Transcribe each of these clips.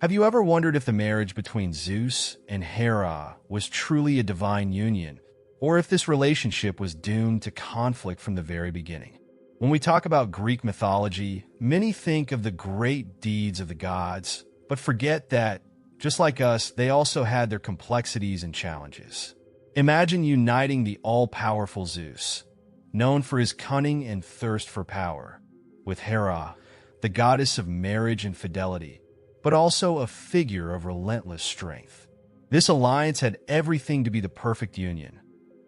Have you ever wondered if the marriage between Zeus and Hera was truly a divine union, or if this relationship was doomed to conflict from the very beginning? When we talk about Greek mythology, many think of the great deeds of the gods, but forget that, just like us, they also had their complexities and challenges. Imagine uniting the all-powerful Zeus, known for his cunning and thirst for power, with Hera, the goddess of marriage and fidelity, but also a figure of relentless strength. This alliance had everything to be the perfect union,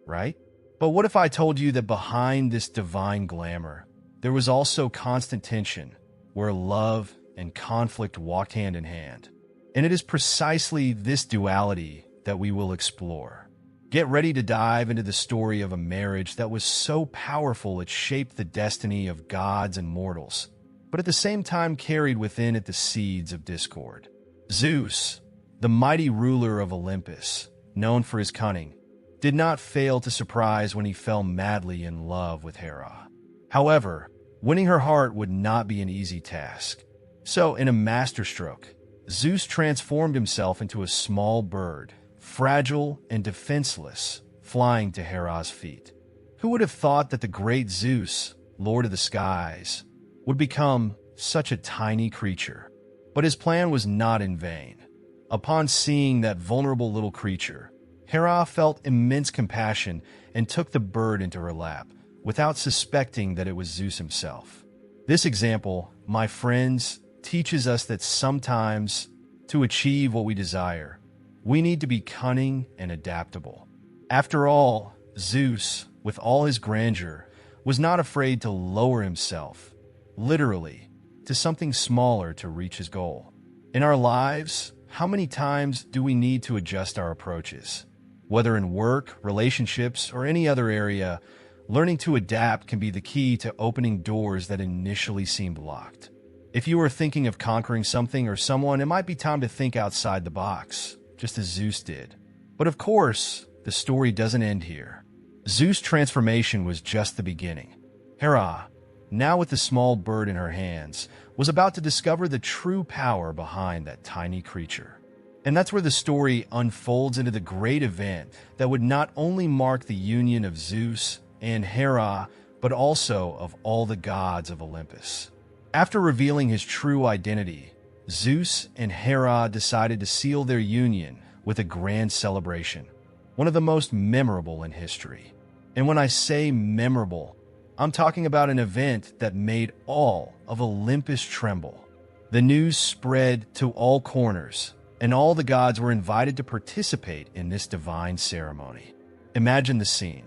right? But what if I told you that behind this divine glamour, there was also constant tension, where love and conflict walked hand in hand? And it is precisely this duality that we will explore. Get ready to dive into the story of a marriage that was so powerful it shaped the destiny of gods and mortals, but at the same time carried within it the seeds of discord. Zeus, the mighty ruler of Olympus, known for his cunning, did not fail to surprise when he fell madly in love with Hera. However, winning her heart would not be an easy task. So, in a masterstroke, Zeus transformed himself into a small bird, fragile and defenseless, flying to Hera's feet. Who would have thought that the great Zeus, Lord of the Skies, would become such a tiny creature? But his plan was not in vain. Upon seeing that vulnerable little creature, Hera felt immense compassion and took the bird into her lap, without suspecting that it was Zeus himself. This example, my friends, teaches us that sometimes, to achieve what we desire, we need to be cunning and adaptable. After all, Zeus, with all his grandeur, was not afraid to lower himself, literally, to something smaller to reach his goal. In our lives, how many times do we need to adjust our approaches? Whether in work, relationships, or any other area, learning to adapt can be the key to opening doors that initially seemed locked. If you are thinking of conquering something or someone, it might be time to think outside the box, just as Zeus did. But of course, the story doesn't end here. Zeus' transformation was just the beginning. Hera, now with the small bird in her hands, was about to discover the true power behind that tiny creature. And that's where the story unfolds into the great event that would not only mark the union of Zeus and Hera, but also of all the gods of Olympus. After revealing his true identity, Zeus and Hera decided to seal their union with a grand celebration, one of the most memorable in history. And when I say memorable, I'm talking about an event that made all of Olympus tremble. The news spread to all corners, and all the gods were invited to participate in this divine ceremony. Imagine the scene.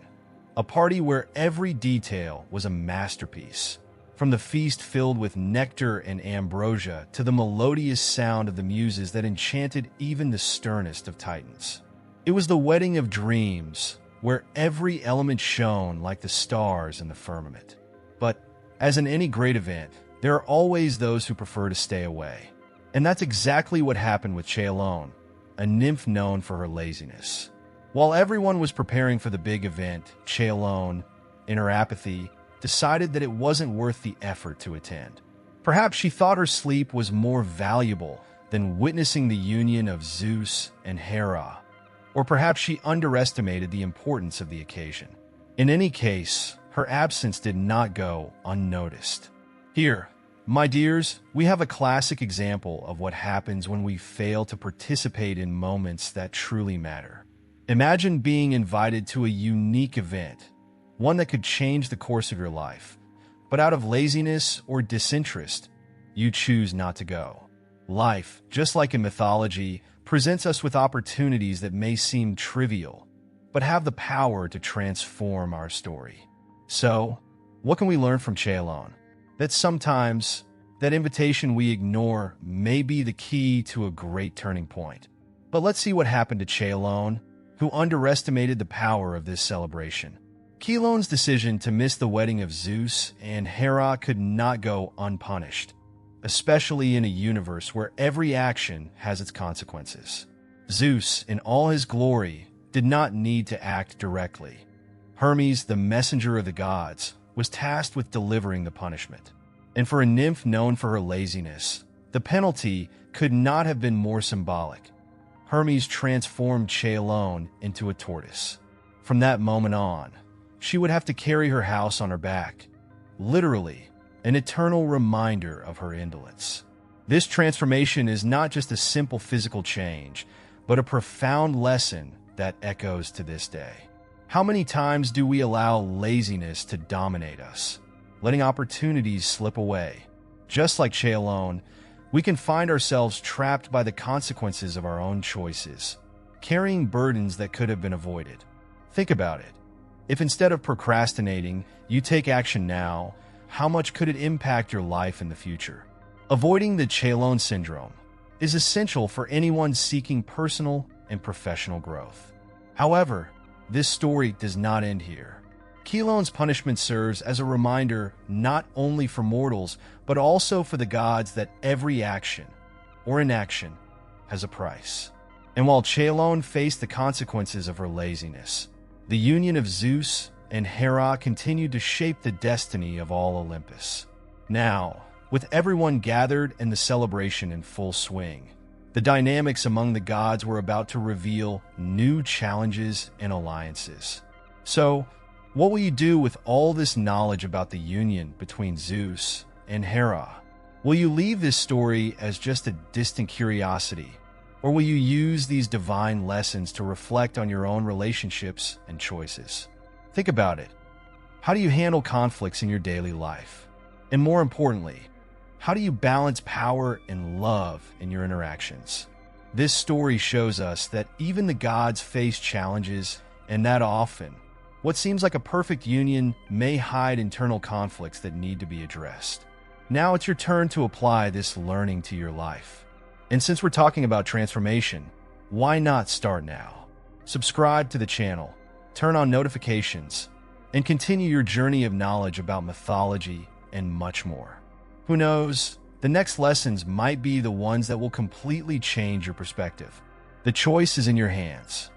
A party where every detail was a masterpiece. From the feast filled with nectar and ambrosia to the melodious sound of the muses that enchanted even the sternest of titans. It was the wedding of dreams, where every element shone like the stars in the firmament. But, as in any great event, there are always those who prefer to stay away. And that's exactly what happened with Chelone, a nymph known for her laziness. While everyone was preparing for the big event, Chelone, in her apathy, decided that it wasn't worth the effort to attend. Perhaps she thought her sleep was more valuable than witnessing the union of Zeus and Hera. Or perhaps she underestimated the importance of the occasion. In any case, her absence did not go unnoticed. Here, my dears, we have a classic example of what happens when we fail to participate in moments that truly matter. Imagine being invited to a unique event, one that could change the course of your life, but out of laziness or disinterest, you choose not to go. Life, just like in mythology, presents us with opportunities that may seem trivial, but have the power to transform our story. So, what can we learn from Chelone? That sometimes, that invitation we ignore may be the key to a great turning point. But let's see what happened to Chelone, who underestimated the power of this celebration. Chelone's decision to miss the wedding of Zeus and Hera could not go unpunished, especially in a universe where every action has its consequences. Zeus, in all his glory, did not need to act directly. Hermes, the messenger of the gods, was tasked with delivering the punishment. And for a nymph known for her laziness, The penalty could not have been more symbolic. Hermes transformed Chelone into a tortoise. From that moment on, she would have to carry her house on her back, literally an eternal reminder of her indolence. This transformation is not just a simple physical change, but a profound lesson that echoes to this day. How many times do we allow laziness to dominate us, letting opportunities slip away? Just like Chelone, we can find ourselves trapped by the consequences of our own choices, carrying burdens that could have been avoided. Think about it. If instead of procrastinating, you take action now, how much could it impact your life in the future? Avoiding the Chelone syndrome is essential for anyone seeking personal and professional growth. However, this story does not end here. Chelone's punishment serves as a reminder not only for mortals, but also for the gods that every action or inaction has a price. And while Chelone faced the consequences of her laziness, the union of Zeus and Hera continued to shape the destiny of all Olympus. Now, with everyone gathered and the celebration in full swing, the dynamics among the gods were about to reveal new challenges and alliances. So, what will you do with all this knowledge about the union between Zeus and Hera? Will you leave this story as just a distant curiosity, or will you use these divine lessons to reflect on your own relationships and choices? Think about it. How do you handle conflicts in your daily life? And more importantly, how do you balance power and love in your interactions? This story shows us that even the gods face challenges, and that often, what seems like a perfect union may hide internal conflicts that need to be addressed. Now it's your turn to apply this learning to your life. And since we're talking about transformation, why not start now? Subscribe to the channel, turn on notifications, and continue your journey of knowledge about mythology and much more. Who knows, the next lessons might be the ones that will completely change your perspective. The choice is in your hands.